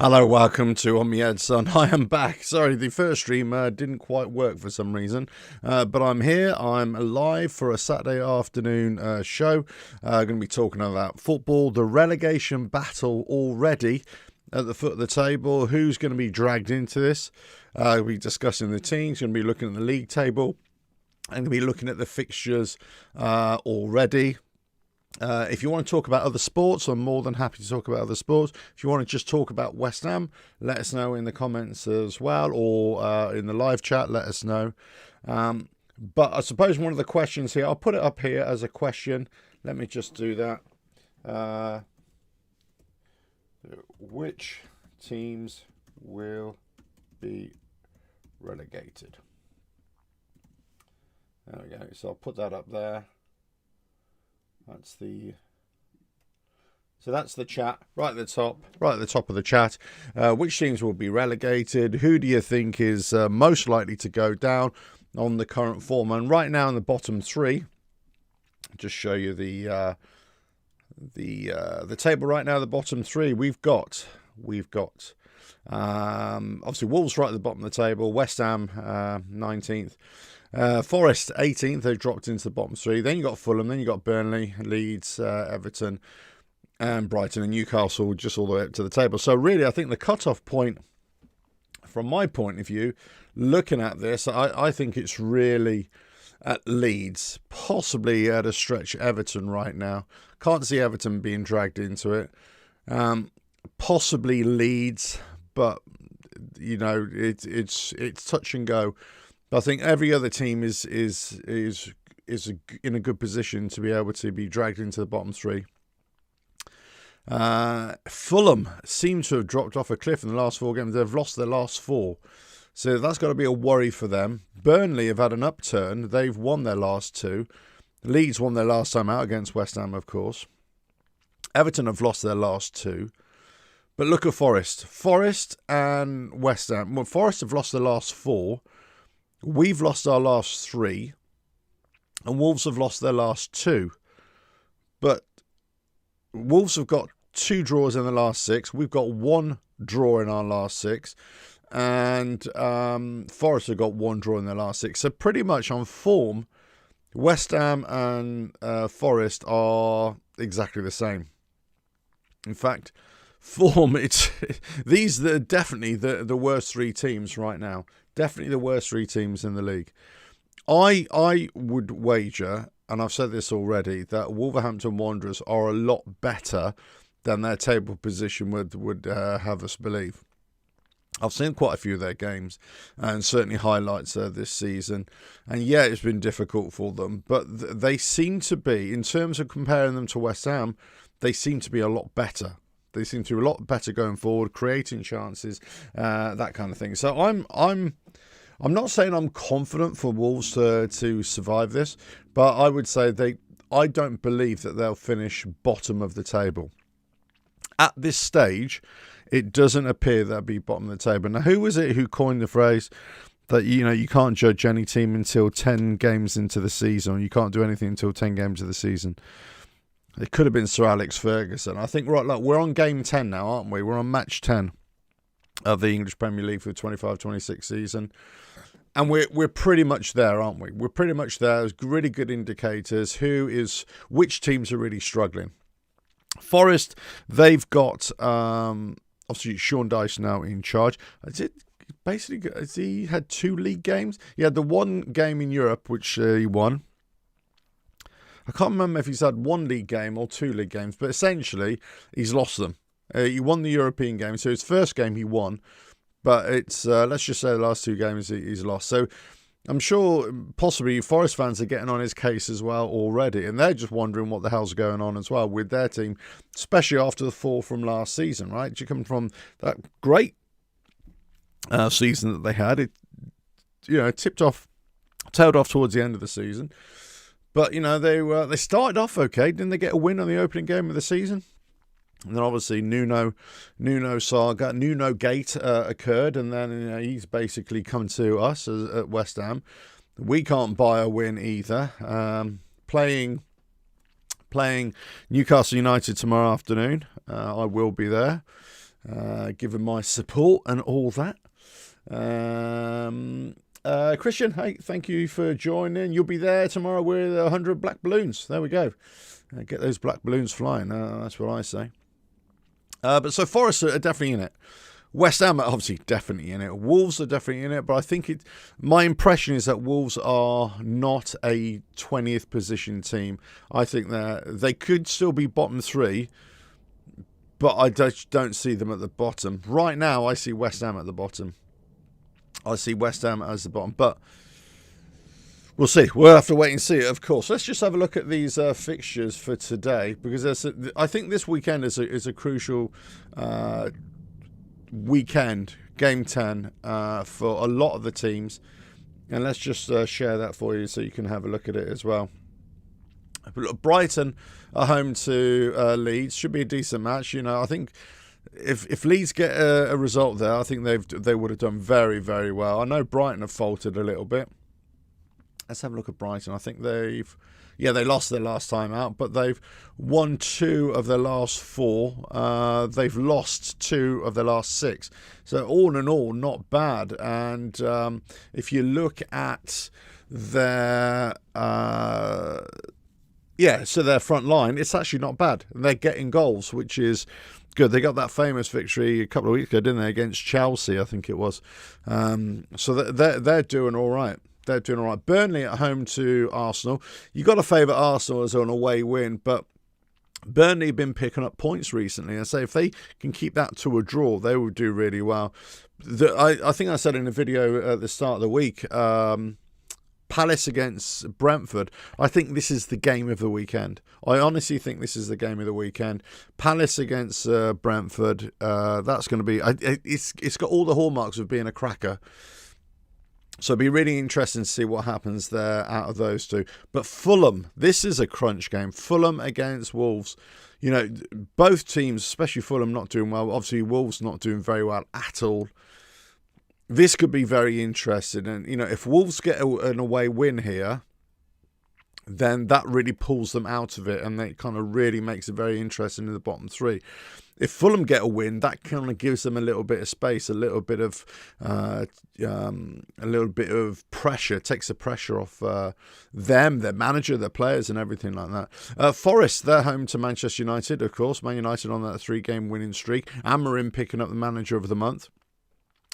Hello, welcome to On Me Head, Son. I am back. Sorry, the first stream didn't quite work for some reason, but I'm here. I'm live for a Saturday afternoon show. Going to be talking about football, the relegation battle already at the foot of the table. Who's going to be dragged into this? We'll be discussing the teams. Going to be looking at the league table. I'm going to be looking at the fixtures already. If you want to talk about other sports, I'm more than happy to talk about other sports. If you want to just talk about West Ham, let us know in the comments as well, or in the live chat, let us know. But I suppose one of the questions here, I'll put it up here as a question. Let me just do that. Which teams will be relegated? There we go. So I'll put that up there. That's the chat right at the top of the chat. Which teams will be relegated? Who do you think is most likely to go down on the current form? And right now in the bottom three, just show you the table right now. The bottom three, we've got obviously Wolves right at the bottom of the table. West Ham 19th. Forest 18th, they've dropped into the bottom three. Then you got Fulham, then you got Burnley, Leeds, Everton, and Brighton and Newcastle just all the way up to the table. So really, I think the cut-off point, from my point of view, looking at this, I think it's really at Leeds, possibly at a stretch Everton right now. Can't see Everton being dragged into it. Possibly Leeds, but you know it's touch and go. I think every other team is in a good position to be able to be dragged into the bottom three. Fulham seem to have dropped off a cliff in the last four games. They've lost their last four. So that's got to be a worry for them. Burnley have had an upturn. They've won their last two. Leeds won their last time out against West Ham, of course. Everton have lost their last two. But look at Forest. Forest and West Ham. Well, Forest have lost their last four. We've lost our last three, and Wolves have lost their last two. But Wolves have got two draws in the last six. We've got one draw in our last six. And Forest have got one draw in their last six. So pretty much on form, West Ham and Forest are exactly the same. In fact, form, these are definitely the worst three teams right now. Definitely the worst three teams in the league. I would wager, and I've said this already, that Wolverhampton Wanderers are a lot better than their table position would have us believe. I've seen quite a few of their games, and certainly highlights this season. And yeah, it's been difficult for them, but they seem to be, in terms of comparing them to West Ham, they seem to be a lot better. They seem to be a lot better going forward, creating chances, that kind of thing. So I'm not saying I'm confident for Wolves to survive this, but I would say I don't believe that they'll finish bottom of the table. At this stage, it doesn't appear they'll be bottom of the table. Now, who was it who coined the phrase that you can't judge any team until 10 games into the season, or you can't do anything until 10 games of the season? It could have been Sir Alex Ferguson. I think we're on game 10 now, aren't we? We're on match 10 of the English Premier League for the 25-26 season. And we're pretty much there, aren't we? We're pretty much there. There's really good indicators. Which teams are really struggling? Forest, they've got obviously Sean Dyche now in charge. Has he had two league games? He had the one game in Europe, which he won. I can't remember if he's had one league game or two league games, but essentially he's lost them. He won the European game, so his first game he won, but it's let's just say the last two games he's lost. So I'm sure possibly Forest fans are getting on his case as well already, and they're just wondering what the hell's going on as well with their team, especially after the fall from last season, right? You come from that great season that they had. It tailed off towards the end of the season. But, they started off okay. Didn't they get a win on the opening game of the season? And then obviously Nuno Gate occurred, and then he's basically come to us at West Ham. We can't buy a win either. Playing Newcastle United tomorrow afternoon. I will be there. giving my support and all that. Christian, hey, thank you for joining. You'll be there tomorrow with 100 black balloons. There we go. Get those black balloons flying. That's what I say. But so Forest are definitely in it. West Ham are obviously definitely in it. Wolves are definitely in it. But I think my impression is that Wolves are not a 20th position team. I think they could still be bottom three, but I don't see them at the bottom. Right now, I see West Ham at the bottom. I see West Ham as the bottom, but we'll see. We'll have to wait and see, of course. Let's just have a look at these fixtures for today, because I think this weekend is a crucial weekend, game 10, for a lot of the teams. And let's just share that for you so you can have a look at it as well. Brighton are home to Leeds. Should be a decent match. I think if Leeds get a result there, I think they would have done very, very well. I know Brighton have faltered a little bit. Let's have a look at Brighton. I think they lost their last time out, but they've won 2 of their last 4. They've lost 2 of their last 6. So all in all, not bad. And if you look at their their front line, it's actually not bad. They're getting goals, which is good. They got that famous victory a couple of weeks ago, didn't they, against Chelsea, I think it was. So they're doing all right. They're doing all right. Burnley at home to Arsenal. You've got to favour Arsenal as an away win, but Burnley have been picking up points recently. I say if they can keep that to a draw, they will do really well. I think I said in a video at the start of the week, Palace against Brentford. I think this is the game of the weekend. I honestly think this is the game of the weekend. Palace against Brentford. That's going to be. It's got all the hallmarks of being a cracker. So it'll be really interesting to see what happens there out of those two. But Fulham, this is a crunch game. Fulham against Wolves. Both teams, especially Fulham, not doing well. Obviously, Wolves not doing very well at all. This could be very interesting. And, if Wolves get an away win here, then that really pulls them out of it. And that kind of really makes it very interesting in the bottom 3. If Fulham get a win, that kind of gives them a little bit of space, a little bit of pressure, takes the pressure off them, their manager, their players, and everything like that. Forest, they're home to Manchester United, of course. Man United on that 3-game winning streak. Amorim picking up the manager of the month.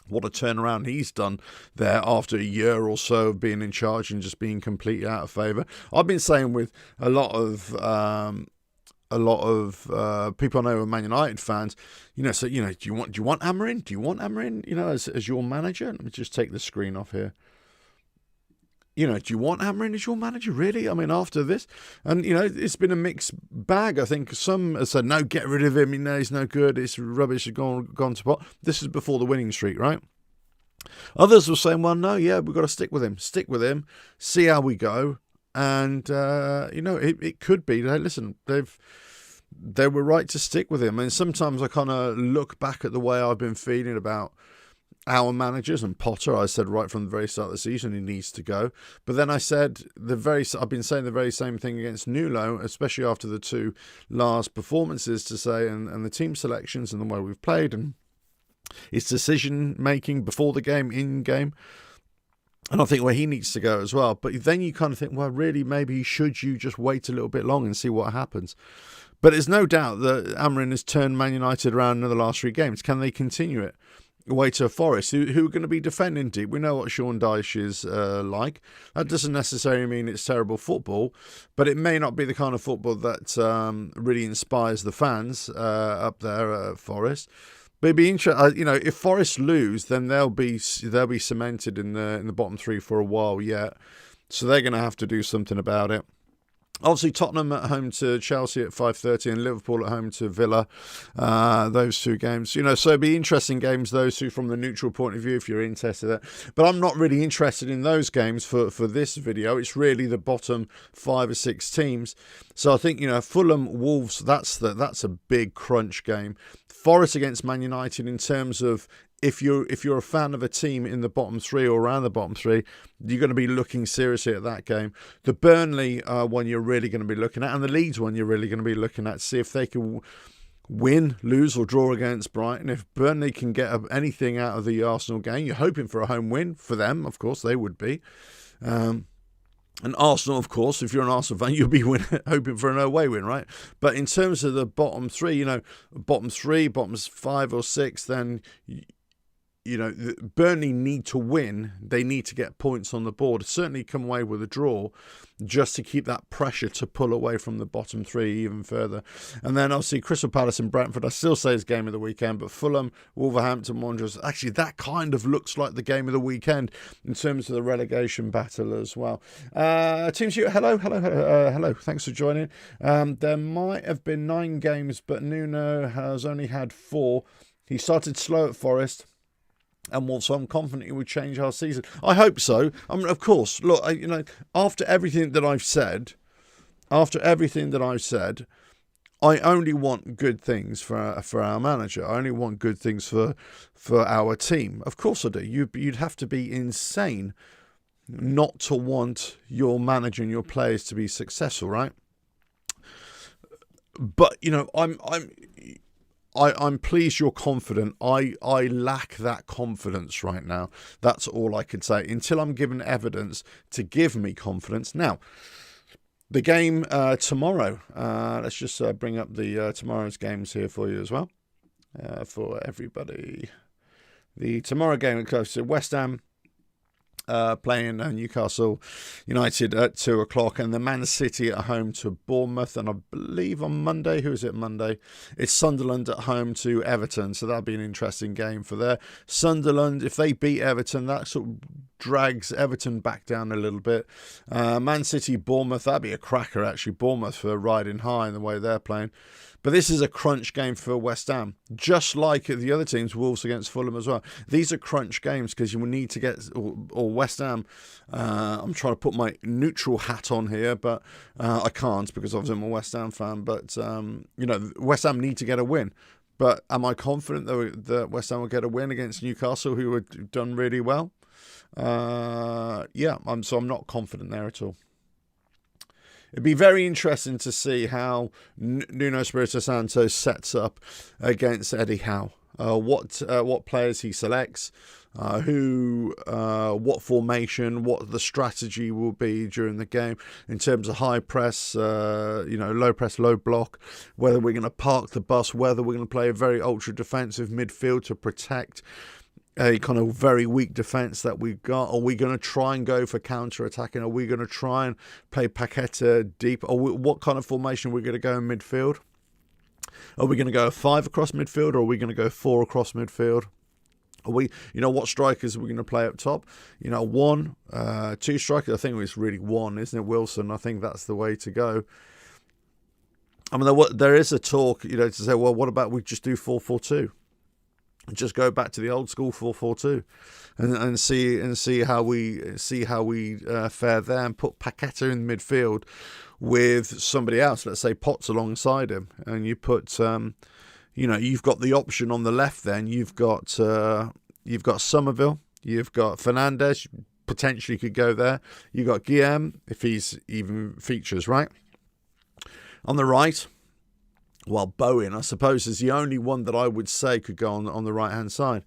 What a turnaround he's done there after a year or so of being in charge and just being completely out of favour. I've been saying with a lot of people I know are Man United fans, do you want Amorim? Do you want Amorim, as your manager? Let me just take the screen off here. Do you want Amorim as your manager? Really? I mean, after this? And, it's been a mixed bag. I think some have said, no, get rid of him. He's no good. It's rubbish. He's gone to pot. This is before the winning streak, right? Others were saying, well, no, yeah, we've got to stick with him. Stick with him. See how we go. And, it could be. Listen, they were right to stick with him. And sometimes I kind of look back at the way I've been feeling about our managers and Potter. I said right from the very start of the season he needs to go. But then I said I've been saying the very same thing against Nuno, especially after the 2 last performances, to say and the team selections and the way we've played and his decision making before the game, in game. And I think, well, he needs to go as well. But then you kind of think, well, really, maybe should you just wait a little bit long and see what happens? But there's no doubt that Amorim has turned Man United around in the last 3 games. Can they continue it? Away to Forest, who are going to be defending deep. We know what Sean Dyche is like. That doesn't necessarily mean it's terrible football, but it may not be the kind of football that really inspires the fans up there at Forest. But it'd be interesting. If Forest lose, then they'll be cemented in the bottom 3 for a while yet. So they're going to have to do something about it. Obviously, Tottenham at home to Chelsea at 5:30 and Liverpool at home to Villa. Those 2 games, so it'd be interesting games, those 2 from the neutral point of view if you're interested in that. But I'm not really interested in those games for this video. It's really the bottom 5 or 6 teams. So I think, Fulham, Wolves, that's a big crunch game. Forest against Man United in terms of if you're a fan of a team in the bottom 3 or around the bottom 3, you're going to be looking seriously at that game. The Burnley one you're really going to be looking at, and the Leeds one you're really going to be looking at, see if they can win, lose or draw against Brighton. If Burnley can get anything out of the Arsenal game, you're hoping for a home win for them. Of course, they would be. And Arsenal, of course, if you're an Arsenal fan, you'll be hoping for an away win, right? But in terms of the bottom three, bottom 5 or 6, then Burnley need to win. They need to get points on the board. Certainly come away with a draw just to keep that pressure to pull away from the bottom 3 even further. And then obviously Crystal Palace and Brentford, I still say is game of the weekend, but Fulham, Wolverhampton Wanderers, actually that kind of looks like the game of the weekend in terms of the relegation battle as well. Team Shoot, hello. Thanks for joining. There might have been 9 games, but Nuno has only had 4. He started slow at Forest. And so I'm confident it would change our season. I hope so. I mean, of course, look, after everything that I've said, I only want good things for our manager. I only want good things for our team. Of course I do. You'd have to be insane not to want your manager and your players to be successful, right? But I'm pleased you're confident. I lack that confidence right now. That's all I can say. Until I'm given evidence to give me confidence. Now, the game tomorrow. Let's just bring up the tomorrow's games here for you as well. For everybody. The tomorrow game goes to West Ham. Playing Newcastle United at 2 o'clock, and the Man City at home to Bournemouth, and I believe on Monday, who is it Monday? It's Sunderland at home to Everton, so that'll be an interesting game for there. Sunderland, if they beat Everton, that sort of drags Everton back down a little bit. Man City, Bournemouth, that'd be a cracker actually. Bournemouth for riding high in the way they're playing. But this is a crunch game for West Ham, just like the other teams, Wolves against Fulham as well. These are crunch games because you will need to get, or West Ham, I'm trying to put my neutral hat on here, but I can't because obviously I'm a West Ham fan. But, West Ham need to get a win. But am I confident that West Ham will get a win against Newcastle, who have done really well? I'm not confident there at all. It'd be very interesting to see how Nuno Espirito Santo sets up against Eddie Howe. What players he selects, what formation, what the strategy will be during the game in terms of high press, low press, low block, whether we're going to park the bus, whether we're going to play a very ultra defensive midfield to protect a kind of very weak defence that we've got. Are we going to try and go for counter-attacking? Are we going to try and play Paqueta deep? Or what kind of formation are we going to go in midfield? Are we going to go 5 across midfield, or are we going to go 4 across midfield? Are we, what strikers are we going to play up top? 1, 2 strikers. I think it's really 1, isn't it, Wilson? I think that's the way to go. I mean, there is a talk, to say, well, what about we just do 4-4-2? Just go back to the old school 4-4-2, and see how we fare there, and put Paqueta in midfield with somebody else. Let's say Potts alongside him, and you put you've got the option on the left. Then you've got Somerville, you've got Fernandes, potentially could go there. You've got Guillem if he's even features right on the right. Well, Bowen, I suppose, is the only one that I would say could go on the right-hand side.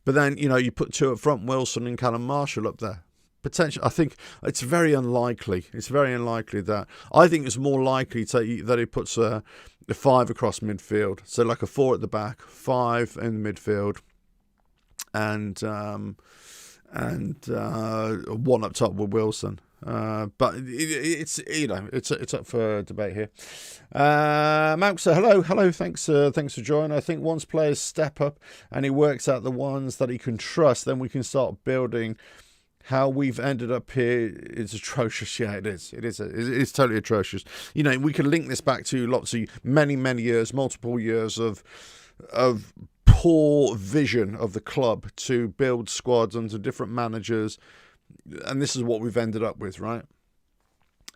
But then, you put 2 up front, Wilson and Callum Marshall up there. Potentially, I think it's very unlikely. It's very unlikely that. I think it's more likely that he puts a 5 across midfield. So like a 4 at the back, 5 in the midfield, and 1 up top with Wilson. But it's up for debate here. Malk, so hello, thanks for joining. I think once players step up and he works out the ones that he can trust, then we can start building. How we've ended up here is atrocious. Yeah, it is. It's totally atrocious. We can link this back to many years, multiple years of poor vision of the club to build squads under different managers. And this is what we've ended up with, right?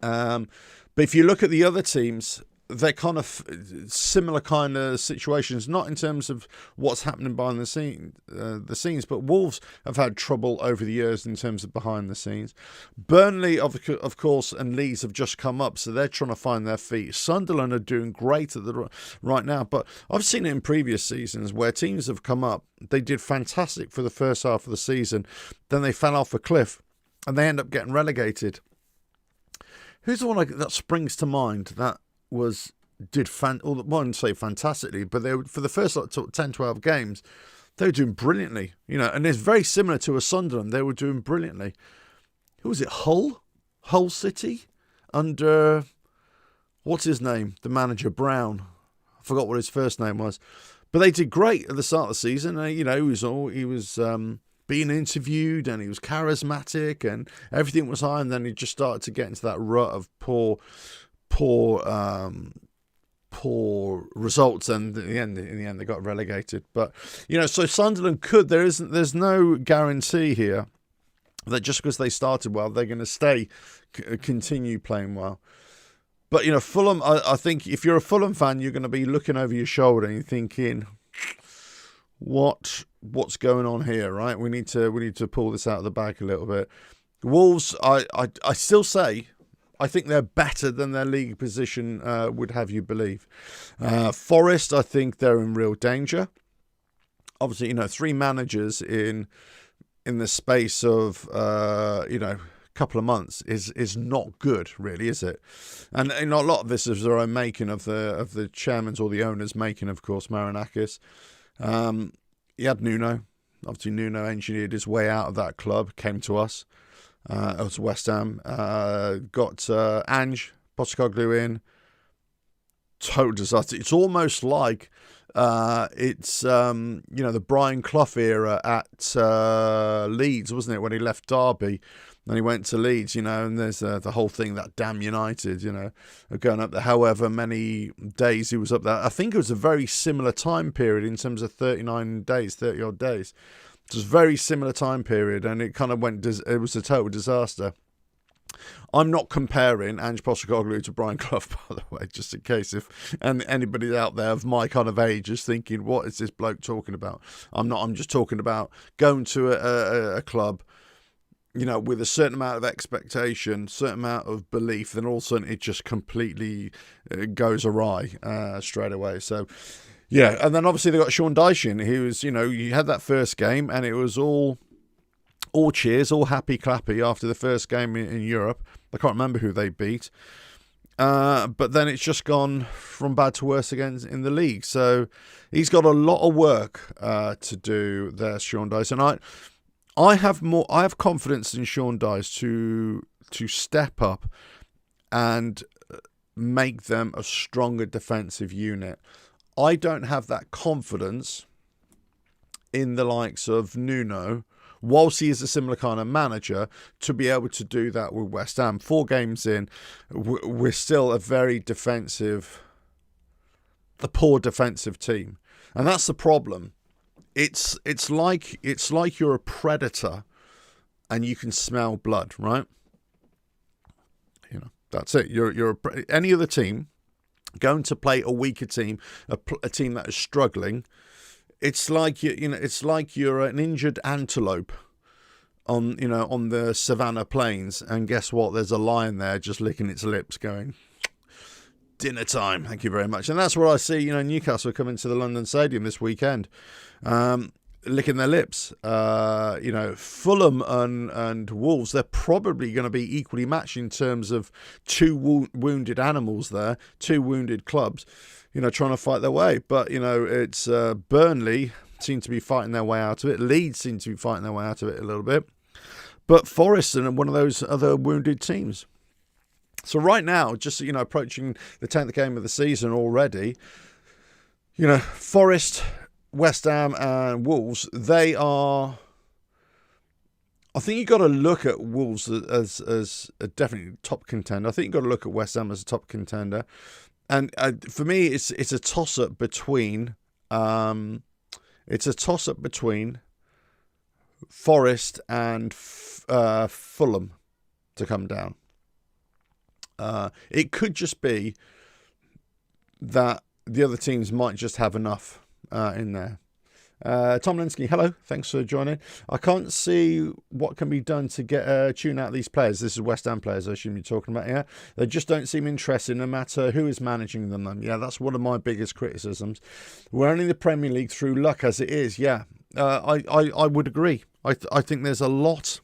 But if you look at the other teams, they're kind of similar kind of situations, not in terms of what's happening behind the scenes, but Wolves have had trouble over the years in terms of behind the scenes. Burnley, of course, and Leeds have just come up, so they're trying to find their feet. Sunderland are doing great right now, but I've seen it in previous seasons where teams have come up, they did fantastic for the first half of the season, then they fell off a cliff, and they end up getting relegated. Who's the one that springs to mind that I wouldn't say fantastically, but they were, for the first 10, 12 games, they were doing brilliantly, and it's very similar to a Sunderland. They were doing brilliantly. Who was it? Hull City under, what's his name? The manager, Brown. I forgot what his first name was, but they did great at the start of the season. He was being interviewed and he was charismatic and everything was high, and then he just started to get into that rut of poor results, and in the end they got relegated. But so Sunderland there's no guarantee here that just because they started well they're going to continue playing well. But Fulham, I think if you're a Fulham fan, you're going to be looking over your shoulder and you're thinking, what's going on here, right? We need to pull this out of the bag a little bit. Wolves, I still say, I think they're better than their league position would have you believe. Forest, I think they're in real danger. Obviously, 3 managers in the space of couple of months is not good, really, is it? And a lot of this is their own making, of the chairman's or the owner's making, of course, Marinakis. He had Nuno. Obviously, Nuno engineered his way out of that club, came to us. It was West Ham. Got Ange Postecoglou in. Total disaster. It's almost like the Brian Clough era at Leeds, wasn't it? When he left Derby, then he went to Leeds, and there's the whole thing, that damn United, going up there. However many days he was up there. I think it was a very similar time period in terms of 30 odd days. It was a very similar time period, and it kind of it was a total disaster. I'm not comparing Ange Postecoglou to Brian Clough, by the way, just in case if anybody out there of my kind of age is thinking, what is this bloke talking about? I'm not. I'm just talking about going to a club, with a certain amount of expectation, certain amount of belief, then all of a sudden it just completely goes awry straight away. So, yeah, and then obviously they got Sean Dyche, who was, you had that first game and it was all cheers, all happy clappy after the first game in Europe. I can't remember who they beat. But then it's just gone from bad to worse again in the league. So he's got a lot of work to do there, Sean Dyche. And I have confidence in Sean Dyche to step up and make them a stronger defensive unit. I don't have that confidence in the likes of Nuno, whilst he is a similar kind of manager, to be able to do that with West Ham. 4 games in, we're still a very poor defensive team, and that's the problem. It's like you're a predator, and you can smell blood, right? That's it. You're any other team going to play a weaker team, a team that is struggling. It's like it's like you're an injured antelope on the savannah plains, and guess what? There's a lion there just licking its lips, going, dinner time, thank you very much. And that's what I see. Newcastle coming to the London Stadium this weekend, licking their lips. Fulham and Wolves, they're probably going to be equally matched in terms of 2 wounded animals there, 2 wounded clubs, trying to fight their way. But, it's Burnley seem to be fighting their way out of it. Leeds seem to be fighting their way out of it a little bit. But Forest are one of those other wounded teams. So right now, just, approaching the 10th game of the season already, Forest, West Ham and Wolves, they are... I think you've got to look at Wolves as a definitely top contender. I think you've got to look at West Ham as a top contender. And for me, it's a toss-up between... it's a toss-up between Forest and Fulham to come down. It could just be that the other teams might just have enough in there. Tom Linsky, hello. Thanks for joining. I can't see what can be done to get tune out these players. This is West Ham players, I assume you're talking about, yeah? They just don't seem interested no matter who is managing them. Yeah, that's one of my biggest criticisms. We're only in the Premier League through luck as it is, yeah. I would agree. I think there's a lot...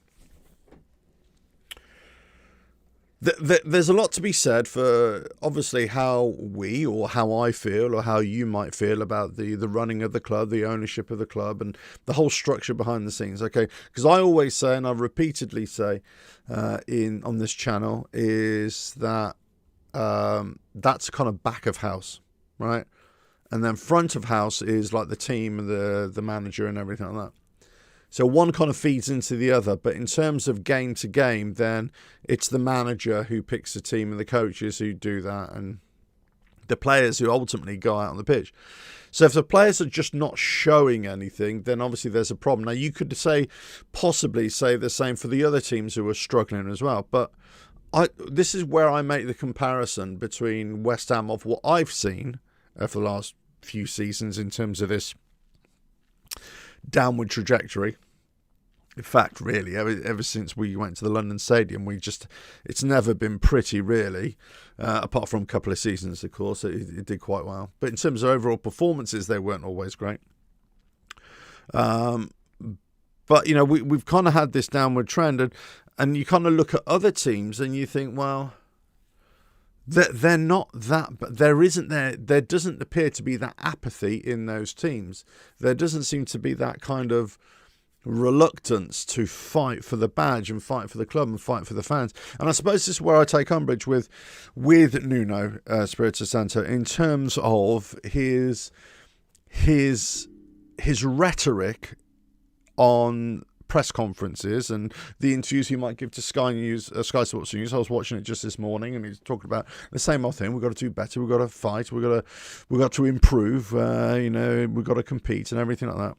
There's a lot to be said for obviously how we or how I feel or how you might feel about the running of the club, the ownership of the club and the whole structure behind the scenes. Okay, because I always say, and I repeatedly say on this channel, is that that's kind of back of house, right? And then front of house is like the team and the manager and everything like that. So one kind of feeds into the other, but in terms of game to game, then it's the manager who picks the team and the coaches who do that and the players who ultimately go out on the pitch. So if the players are just not showing anything, then obviously there's a problem. Now you could possibly say the same for the other teams who are struggling as well, but this is where I make the comparison between West Ham of what I've seen for the last few seasons in terms of this downward trajectory. In fact, really, ever since we went to the London Stadium, it's never been pretty, really, apart from a couple of seasons, of course. It did quite well. But in terms of overall performances, they weren't always great. But, we've kind of had this downward trend, and you kind of look at other teams and you think, well, they're not that, but there doesn't appear to be that apathy in those teams. There doesn't seem to be that kind of reluctance to fight for the badge and fight for the club and fight for the fans. And I suppose this is where I take umbrage with Nuno Espirito Santo in terms of his rhetoric on press conferences and the interviews he might give to Sky Sports News. I was watching it just this morning, and he's talking about the same old thing. We've got to do better. We've got to fight. We've got to improve. We've got to compete and everything like that.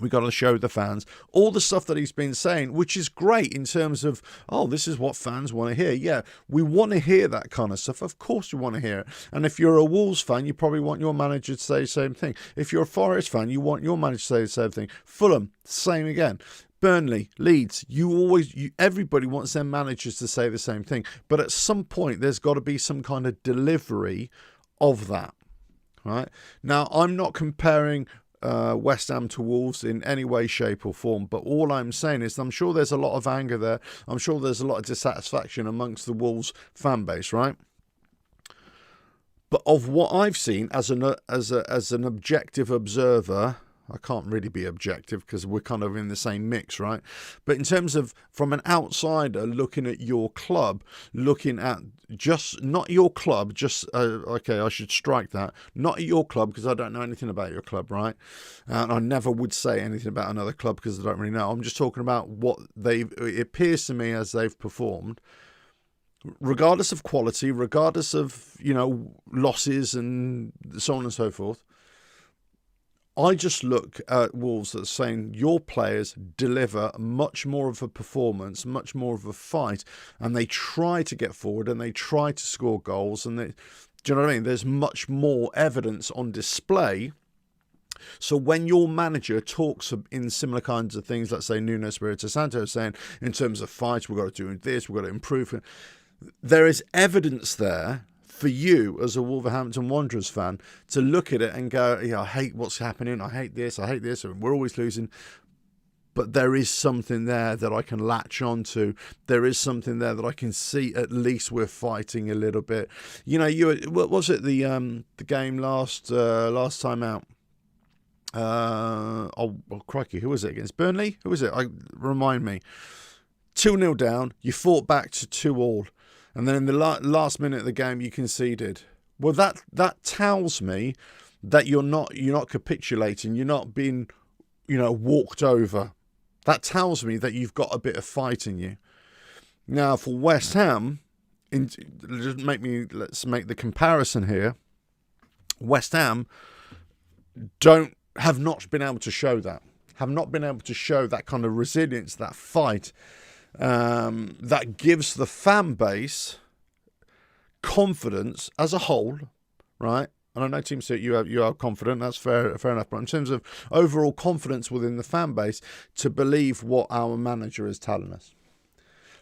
We got to show the fans all the stuff that he's been saying, which is great in terms of, this is what fans want to hear. Yeah, we want to hear that kind of stuff. Of course we want to hear it. And if you're a Wolves fan, you probably want your manager to say the same thing. If you're a Forest fan, you want your manager to say the same thing. Fulham, same again. Burnley, Leeds, everybody wants their managers to say the same thing. But at some point, there's got to be some kind of delivery of that. Right? Now, I'm not comparing West Ham to Wolves in any way, shape or form, but all I'm saying is I'm sure there's a lot of anger there. I'm sure there's a lot of dissatisfaction amongst the Wolves fan base, right? But of what I've seen as an objective observer, I can't really be objective because we're kind of in the same mix, right? But in terms of from an outsider looking at your club, looking at just not your club, okay, I should strike that. Not your club because I don't know anything about your club, right? And I never would say anything about another club because I don't really know. I'm just talking about what it appears to me as they've performed. Regardless of quality, regardless of, losses and so on and so forth. I just look at Wolves that's saying your players deliver much more of a performance, much more of a fight, and they try to get forward and they try to score goals. And do you know what I mean? There's much more evidence on display. So when your manager talks in similar kinds of things, let's say Nuno Espirito Santo saying in terms of fights, we've got to do this, we've got to improve. There is evidence there for you as a Wolverhampton Wanderers fan to look at it and go, I hate what's happening, I hate this, and we're always losing. But there is something there that I can latch onto. There is something there that I can see at least we're fighting a little bit. What was it, the game last time out? Crikey, who was it against? Burnley? Who was it? Remind me. 2-0 down, you fought back to 2-2. And then in the last minute of the game, you conceded. Well, that tells me that you're not capitulating. You're not being, walked over. That tells me that you've got a bit of fight in you. Now, for West Ham, let's make the comparison here. West Ham have not been able to show that. Have not been able to show that kind of resilience, that fight. That gives the fan base confidence as a whole, right? And I know Team Suit, you are confident. That's fair enough. But in terms of overall confidence within the fan base to believe what our manager is telling us,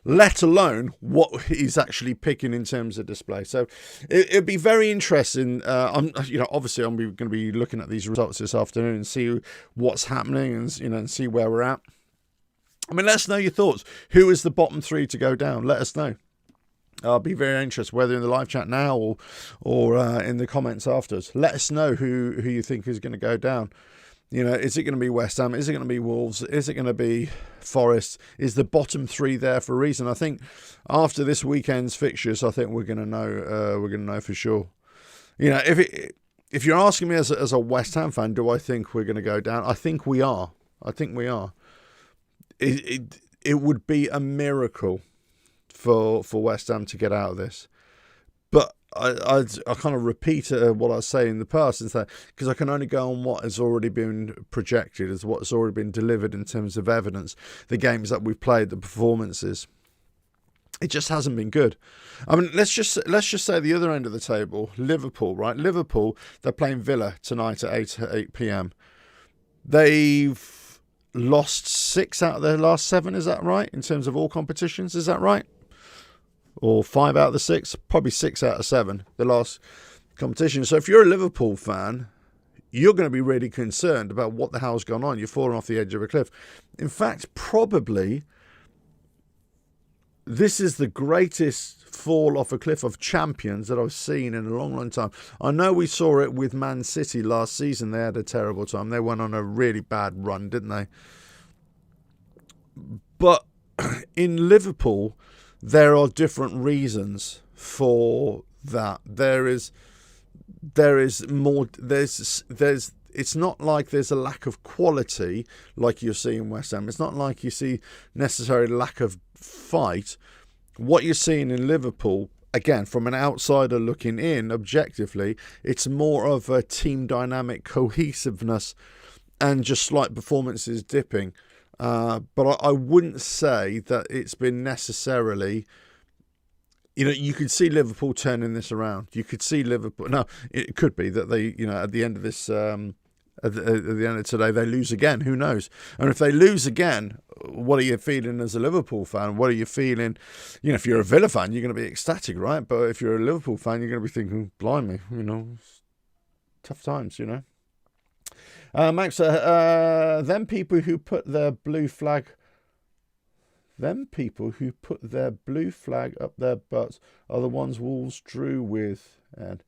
let alone what he's actually picking in terms of display. So it'd be very interesting. Obviously I'm going to be looking at these results this afternoon and see what's happening and see where we're at. I mean, let us know your thoughts. Who is the bottom 3 to go down? Let us know. I'll be very interested, whether in the live chat now or in the comments afterwards. Let us know who you think is going to go down. Is it going to be West Ham? Is it going to be Wolves? Is it going to be Forest? Is the bottom 3 there for a reason? I think after this weekend's fixtures, I think we're going to know. We're going to know for sure. If you're asking me as a West Ham fan, do I think we're going to go down? I think we are. It would be a miracle for West Ham to get out of this. But I kind of repeat what I was saying in the past, is that because I can only go on what has already been projected, as what's already been delivered in terms of evidence, the games that we've played, the performances. It just hasn't been good. I mean, let's just say the other end of the table, Liverpool, right? Liverpool, they're playing Villa tonight at 8 p.m. They've lost 6 out of their last 7, is that right? In terms of all competitions, is that right? Or 5 out of the 6, probably 6 out of 7, the last competition. So if you're a Liverpool fan, you're going to be really concerned about what the hell's gone on. You're falling off the edge of a cliff. In fact, probably this is the greatest fall off a cliff of champions that I've seen in a long, long time. I know we saw it with Man City last season. They had a terrible time. They went on a really bad run, didn't they? But in Liverpool, there are different reasons for that. There is more. It's not like there's a lack of quality like you see in West Ham. It's not like you see necessarily lack of fight. What you're seeing in Liverpool, again, from an outsider looking in, objectively, it's more of a team dynamic, cohesiveness, and just slight performances dipping. But I wouldn't say that it's been necessarily, you could see Liverpool turning this around. You could see Liverpool. Now, it could be that they, at the end of this, at the end of today, they lose again. Who knows? And if they lose again, what are you feeling as a Liverpool fan? What are you feeling? If you're a Villa fan, you're going to be ecstatic, right? But if you're a Liverpool fan, you're going to be thinking, blimey, tough times, Max, them people who put their blue flag up their butts are the ones Wolves drew with. And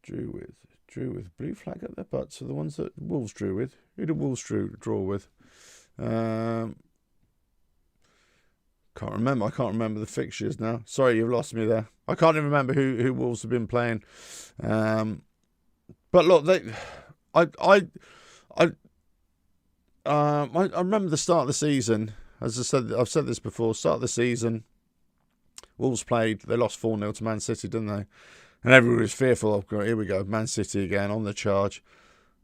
drew with blue flag up their butts are the ones that Wolves drew with. Who did Wolves draw with? Can't remember. I can't remember the fixtures now. Sorry, you've lost me there. I can't even remember who Wolves have been playing. But look, I remember the start of the season. As I said, I've said this before. Start of the season, Wolves played. They lost 4-0 to Man City, didn't they? And everyone was fearful. Oh, here we go, Man City again on the charge.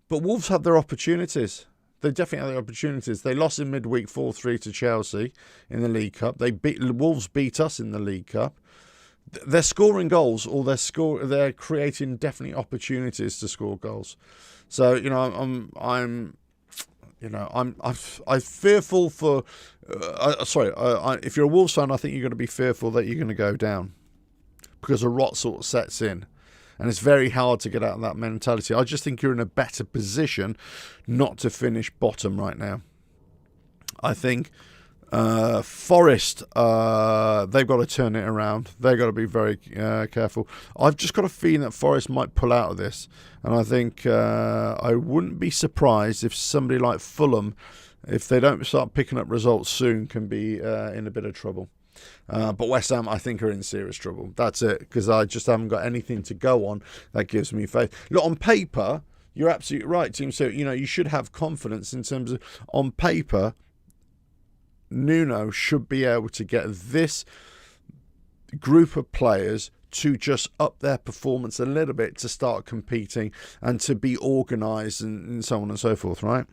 But Wolves had their opportunities. They definitely had their opportunities. They lost in midweek 4-3 to Chelsea in the League Cup. Wolves beat us in the League Cup. They're scoring goals, or they're creating definitely opportunities to score goals. So I'm fearful for. If you're a Wolves fan, I think you're going to be fearful that you're going to go down because a rot sort of sets in. And it's very hard to get out of that mentality. I just think you're in a better position not to finish bottom right now. I think Forest, they've got to turn it around. They've got to be very careful. I've just got a feeling that Forest might pull out of this. And I think I wouldn't be surprised if somebody like Fulham, if they don't start picking up results soon, can be in a bit of trouble. But West Ham, I think, are in serious trouble. That's it, because I just haven't got anything to go on that gives me faith. Look, on paper, you're absolutely right, team. So, you should have confidence in terms of, on paper, Nuno should be able to get this group of players to just up their performance a little bit to start competing and to be organised and so on and so forth, right?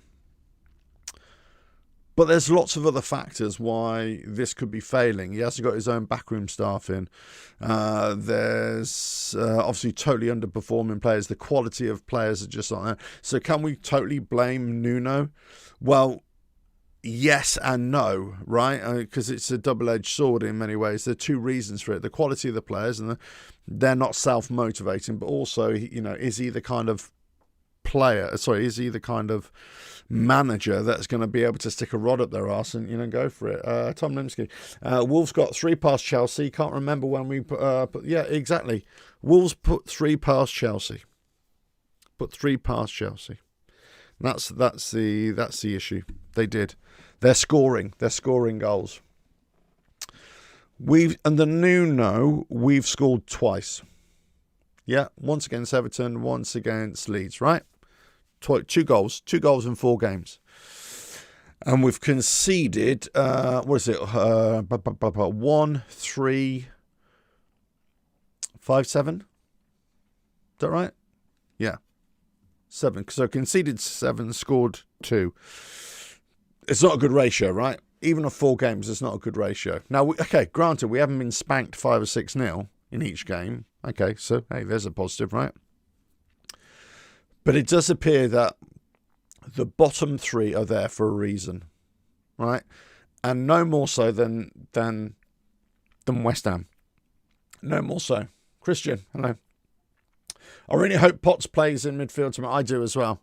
But there's lots of other factors why this could be failing. He hasn't got his own backroom staff in. There's obviously totally underperforming players. The quality of players are just not there. So can we totally blame Nuno? Well, yes and no, right? Because it's a double-edged sword in many ways. There are two reasons for it. The quality of the players, and they're not self-motivating, but also, is he the kind of is he the kind of manager that's going to be able to stick a rod up their arse and go for it? Tom Limsky. Wolves got 3 past Chelsea. Can't remember when we put yeah, exactly. Wolves put 3 past Chelsea. Put 3 past Chelsea. That's the issue. They did. They're scoring goals. Under Nuno, we've scored twice. Yeah, once against Everton, once against Leeds, right? 2 goals in 4 games. And we've conceded, 1, 3, 5, 7? Is that right? Yeah. 7. So conceded 7, scored 2. It's not a good ratio, right? Even of 4 games, it's not a good ratio. Now, granted, we haven't been spanked 5 or 6-0 in each game. Okay, so, hey, there's a positive, right? But it does appear that the bottom 3 are there for a reason, right? And no more so than West Ham. No more so. Christian, hello. I really hope Potts plays in midfield tomorrow. I do as well.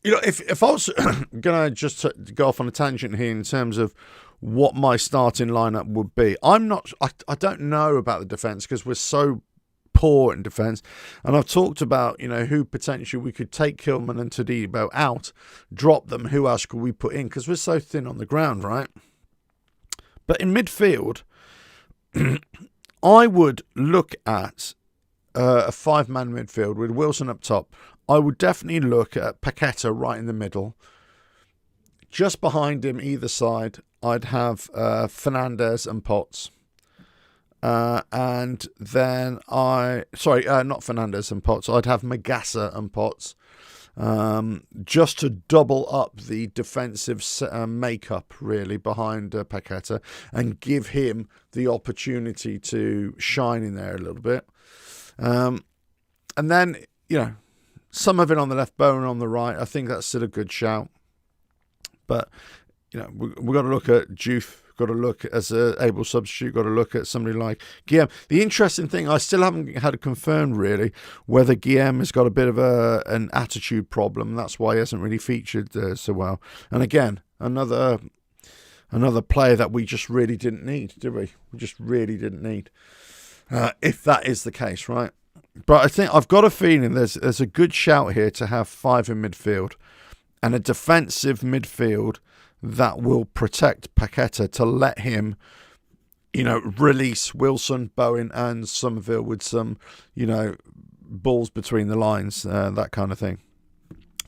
If I was going to just go off on a tangent here in terms of what my starting lineup would be, I don't know about the defence because we're so poor in defence. And I've talked about, who potentially we could take Kilman and Todibo out, drop them. Who else could we put in? Because we're so thin on the ground, right? But in midfield, I would look at a 5-man midfield with Wilson up top. I would definitely look at Paqueta right in the middle. Just behind him, either side, I'd have Fernandes and Potts. And then not Fernandes and Potts. I'd have Magassa and Potts. Just to double up the defensive makeup, really, behind Paqueta and give him the opportunity to shine in there a little bit. And then, some of it on the left, Bowen on the right. I think that's still a good shout. But, we've got to look at Juve. Got to look as an able substitute. Got to look at somebody like Guillem. The interesting thing, I still haven't had it confirmed really whether Guillem has got a bit of an attitude problem. That's why he hasn't really featured so well. And again, another player that we just really didn't need, did we? We just really didn't need. If that is the case, right? But I think I've got a feeling there's a good shout here to have 5 in midfield and a defensive midfield that will protect Paqueta to let him, release Wilson, Bowen and Somerville with some, balls between the lines, that kind of thing.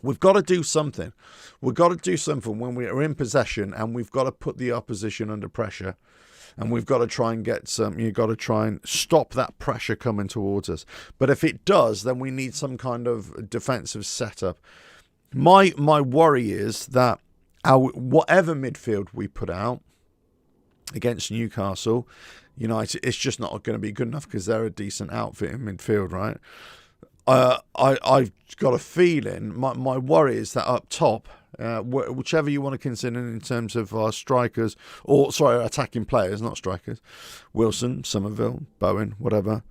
We've got to do something. We've got to do something when we are in possession and we've got to put the opposition under pressure. And we've got to try and you've got to try and stop that pressure coming towards us. But if it does, then we need some kind of defensive setup. My worry is that whatever midfield we put out against Newcastle United, it's just not going to be good enough because they're a decent outfit in midfield, right? I've got a feeling, my worry is that up top, whichever you want to consider in terms of our strikers, attacking players, not strikers, Wilson, Somerville, Bowen, whatever,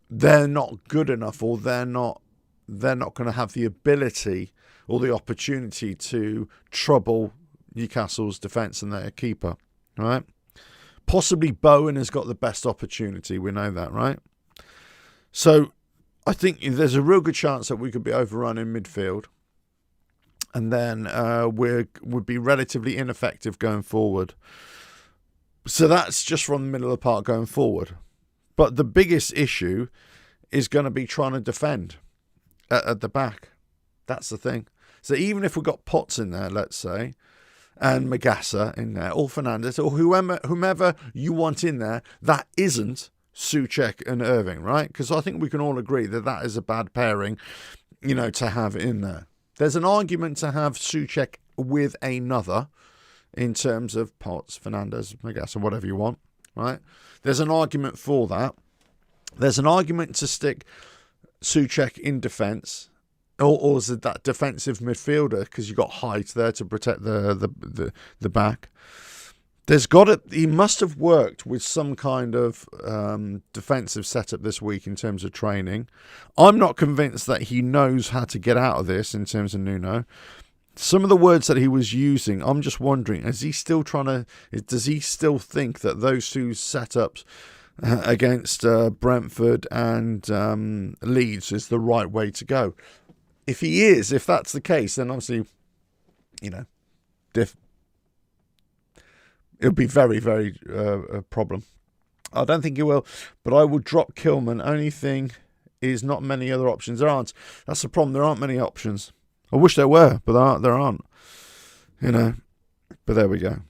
they're not good enough, or they're not going to have the ability or the opportunity to trouble Newcastle's defence and their keeper, right? Possibly Bowen has got the best opportunity, we know that, right? So I think there's a real good chance that we could be overrun in midfield, and then would be relatively ineffective going forward. So that's just from the middle of the park going forward. But the biggest issue is going to be trying to defend at the back. That's the thing. So even if we've got Potts in there, let's say, and Magassa in there, or Fernandes, or whomever you want in there, that isn't Souček and Irving, right? Because I think we can all agree that is a bad pairing, to have in there. There's an argument to have Souček with another in terms of Potts, Fernandez, I guess, or whatever you want, right? There's an argument for that. There's an argument to stick Souček in defence, or is it that defensive midfielder, because you've got height there to protect the back. He must have worked with some kind of defensive setup this week in terms of training. I'm not convinced that he knows how to get out of this in terms of Nuno. Some of the words that he was using, I'm just wondering, does he still think that those two setups against Brentford and Leeds is the right way to go? If that's the case, then obviously, it'll be very, very a problem. I don't think he will, but I will drop Kilman. Only thing is not many other options. There aren't. That's the problem. There aren't many options. I wish there were, but there aren't. But there we go.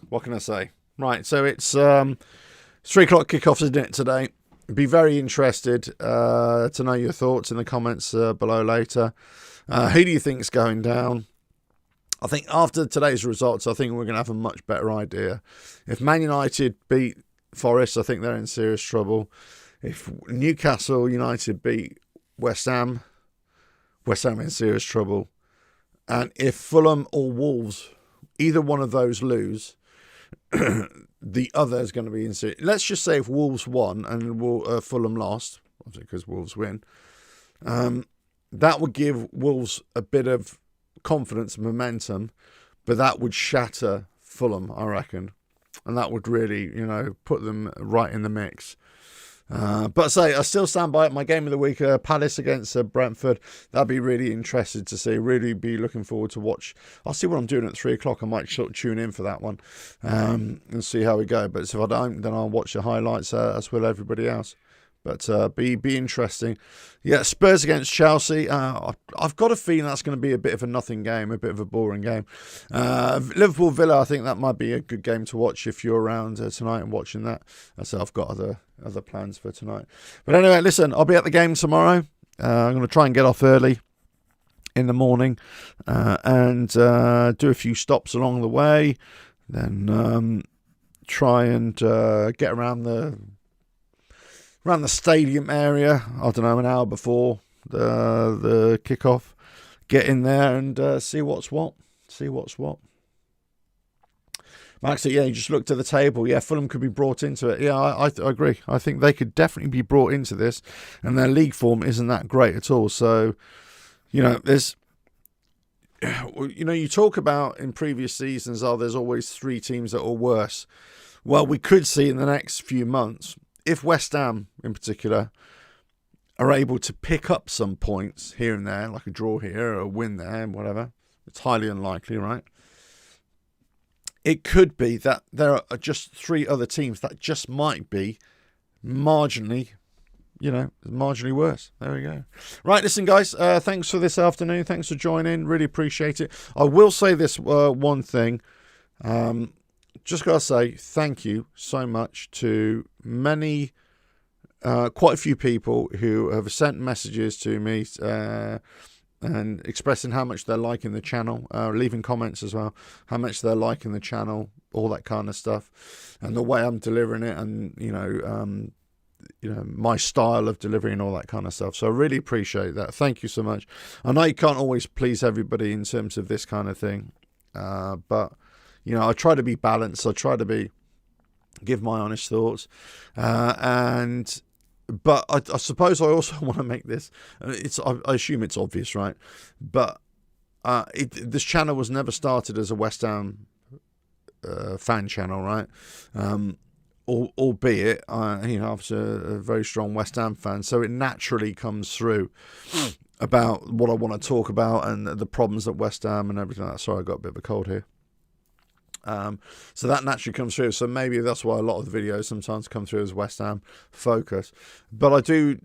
What can I say? Right, so it's 3 o'clock kickoff, isn't it, today? Be very interested to know your thoughts in the comments below later. Who do you think is going down? I think after today's results, I think we're going to have a much better idea. If Man United beat Forest, I think they're in serious trouble. If Newcastle United beat West Ham in serious trouble. And if Fulham or Wolves, either one of those lose, the other is going to be in serious. Let's just say if Wolves won and Fulham lost, obviously because Wolves win, that would give Wolves a bit of confidence, momentum, but that would shatter Fulham, I reckon. And that would really, put them right in the mix. But I still stand by it. My game of the week, Palace against Brentford. That'd be really interesting to see. Really be looking forward to watch. I'll see what I'm doing at 3 o'clock. I might sort of tune in for that one and see how we go. But if I don't, then I'll watch the highlights as will everybody else. But be interesting. Yeah, Spurs against Chelsea. I've got a feeling that's going to be a bit of a nothing game, a bit of a boring game. Liverpool Villa, I think that might be a good game to watch if you're around tonight and watching that. So I've got other plans for tonight. But anyway, listen, I'll be at the game tomorrow. I'm going to try and get off early in the morning and do a few stops along the way. Then try and get around the stadium area, I don't know, an hour before the kickoff. Get in there and see what's what. Actually, yeah, you just looked at the table. Yeah, Fulham could be brought into it. Yeah, I agree. I think they could definitely be brought into this, and their league form isn't that great at all. So, there's, you talk about in previous seasons, there's always 3 teams that are worse. Well, we could see in the next few months, if West Ham, in particular, are able to pick up some points here and there, like a draw here or a win there, and whatever, it's highly unlikely, right? It could be that there are just 3 other teams that just might be marginally worse. There we go. Right, listen, guys, thanks for this afternoon. Thanks for joining. Really appreciate it. I will say this one thing. Just got to say thank you so much to quite a few people who have sent messages to me and expressing how much they're liking the channel, leaving comments as well, how much they're liking the channel, all that kind of stuff, and the way I'm delivering it, and my style of delivery and all that kind of stuff. So I really appreciate that. Thank you so much. I know you can't always please everybody in terms of this kind of thing, but I try to be balanced. I try to give my honest thoughts, but I suppose I also want to make this. I assume it's obvious, right? But this channel was never started as a West Ham fan channel, right? Albeit, I was a very strong West Ham fan, so it naturally comes through about what I want to talk about and the problems at West Ham and everything like that. Sorry, I got a bit of a cold here. So that naturally comes through. So maybe that's why a lot of the videos sometimes come through as West Ham focus. But I do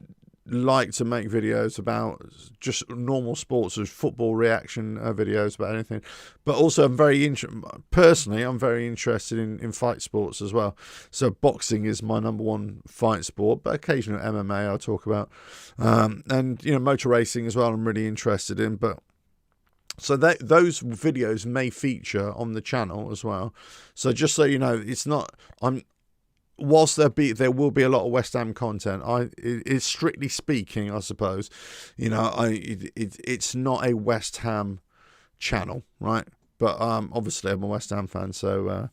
like to make videos about just normal sports, as football reaction videos about anything. But also, I'm very interested in fight sports as well. So boxing is my number one fight sport, but occasionally MMA I'll talk about, and motor racing as well. I'm really interested in, but So those videos may feature on the channel as well. So just so you know, it's not. Whilst there will be a lot of West Ham content, it's strictly speaking, I suppose, it's not a West Ham channel, right? But obviously I'm a West Ham fan, so.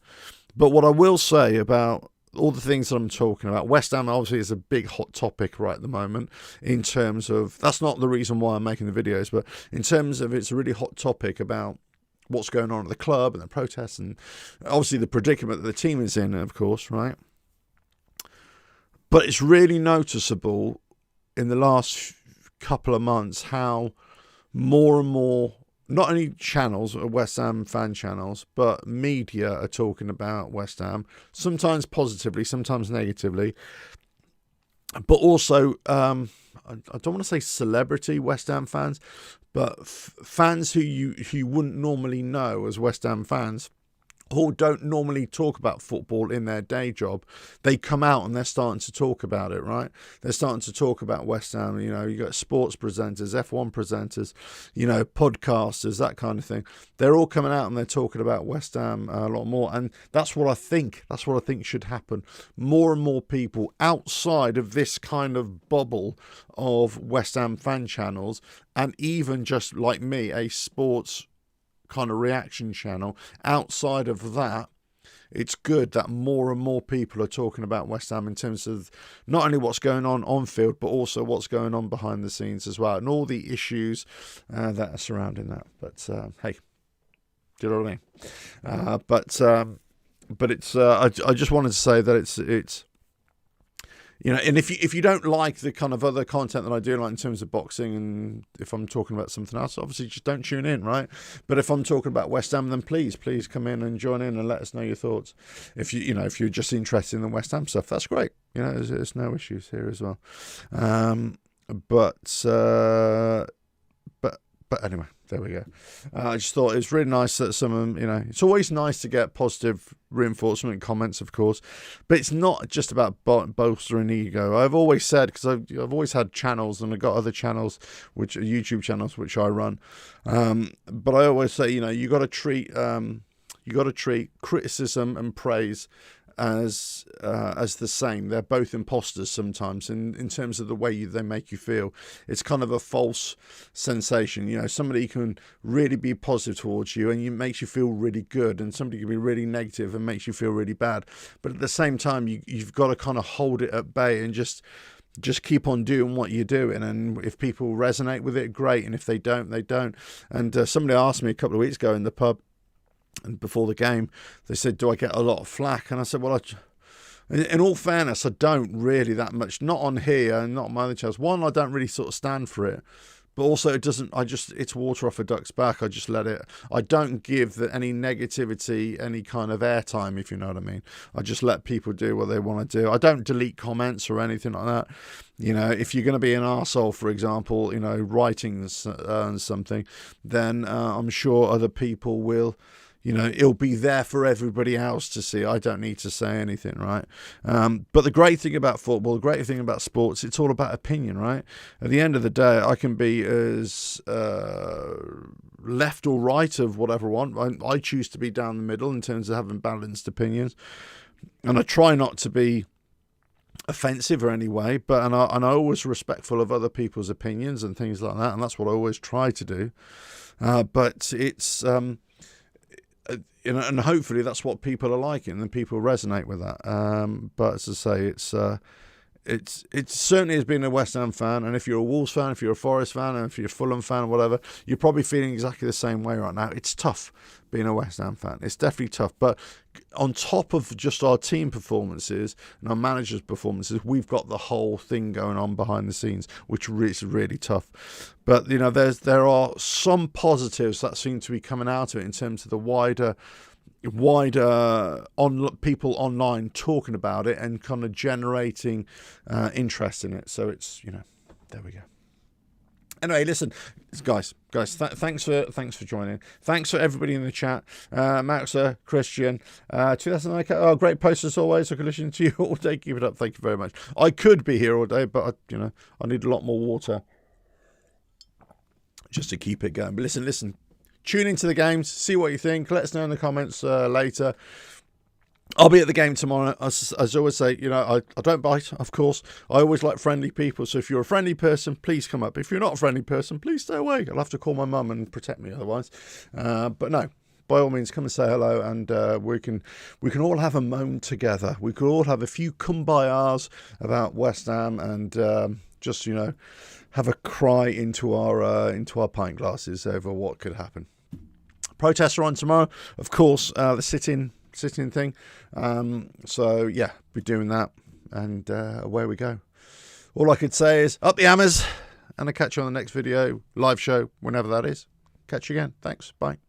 But what I will say about all the things that I'm talking about, West Ham obviously is a big hot topic right at the moment. In terms of, that's not the reason why I'm making the videos, but in terms of, it's a really hot topic about what's going on at the club and the protests, and obviously the predicament that the team is in, of course, right? But it's really noticeable in the last couple of months how more and more, not only channels, West Ham fan channels, but media are talking about West Ham, sometimes positively, sometimes negatively. But also, I don't want to say celebrity West Ham fans, but fans who you wouldn't normally know as West Ham fans, who don't normally talk about football in their day job, they come out and they're starting to talk about it, right? They're starting to talk about West Ham. You got sports presenters, F1 presenters, podcasters, that kind of thing. They're all coming out and they're talking about West Ham a lot more. And that's what I think should happen. More and more people outside of this kind of bubble of West Ham fan channels, and even just like me, a sports kind of reaction channel. Outside of that, it's good that more and more people are talking about West Ham in terms of not only what's going on field, but also what's going on behind the scenes as well, and all the issues that are surrounding that. But hey, do you know what I mean? But it's I just wanted to say that it's and if you don't like the kind of other content that I do, like in terms of boxing, and if I'm talking about something else, obviously just don't tune in, right? But if I'm talking about West Ham, then please come in and join in and let us know your thoughts. If if you're just interested in the West Ham stuff, that's great. There's no issues here as well. But anyway, there we go. I just thought it was really nice that some of them, it's always nice to get positive reinforcement comments, of course, but it's not just about bolstering ego. I've always said, because I've always had channels, and I've got other channels, which are YouTube channels, which I run. But I always say, you got to treat criticism and praise as the same. They're both imposters sometimes in terms of the way they make you feel. It's kind of a false sensation. Somebody can really be positive towards you and it makes you feel really good, and somebody can be really negative and makes you feel really bad. But at the same time, you've got to kind of hold it at bay and just keep on doing what you're doing. And if people resonate with it, great, and if they don't, they don't. And somebody asked me a couple of weeks ago in the pub, and before the game, they said, do I get a lot of flack? And I said, well, in all fairness, I don't really that much. Not on here and not on my other channels. One, I don't really sort of stand for it. But also, it's water off a duck's back. I just let it. I don't give any negativity any kind of airtime, if you know what I mean. I just let people do what they want to do. I don't delete comments or anything like that. If you're going to be an arsehole, for example, writing something, then I'm sure other people will. It'll be there for everybody else to see. I don't need to say anything, right? But the great thing about football, the great thing about sports, it's all about opinion, right? At the end of the day, I can be as left or right of whatever I want. I choose to be down the middle in terms of having balanced opinions. And I try not to be offensive or any way, but and I'm always respectful of other people's opinions and things like that, and that's what I always try to do. But it's... and hopefully that's what people are liking, and people resonate with that. But as I say, it certainly has been a West Ham fan, and if you're a Wolves fan, if you're a Forest fan, and if you're a Fulham fan, whatever, you're probably feeling exactly the same way right now. It's tough being a West Ham fan. It's definitely tough. But on top of just our team performances and our managers' performances, we've got the whole thing going on behind the scenes, which is really tough. But there are some positives that seem to be coming out of it in terms of the wider people online talking about it and kind of generating interest in it. So it's there we go. Anyway, listen, guys, thanks for joining. Thanks for everybody in the chat. Maxa, Christian, 2009. Oh, great post as always. I could listen to you all day. Keep it up. Thank you very much. I could be here all day, but I need a lot more water just to keep it going. But listen. tune into the games, see what you think. Let us know in the comments later. I'll be at the game tomorrow. As I always say, you know, I don't bite, of course. I always like friendly people. So if you're a friendly person, please come up. If you're not a friendly person, please stay away. I'll have to call my mum and protect me otherwise. But no, by all means, come and say hello, and we can all have a moan together. We could all have a few kumbayas about West Ham, and just, you know, have a cry into our pint glasses over what could happen. Protests are on tomorrow, of course. The sitting thing. So yeah, be doing that, and away we go. All I could say is up the hammers, and I'll catch you on the next video, live show, whenever that is. Catch you again. Thanks. Bye.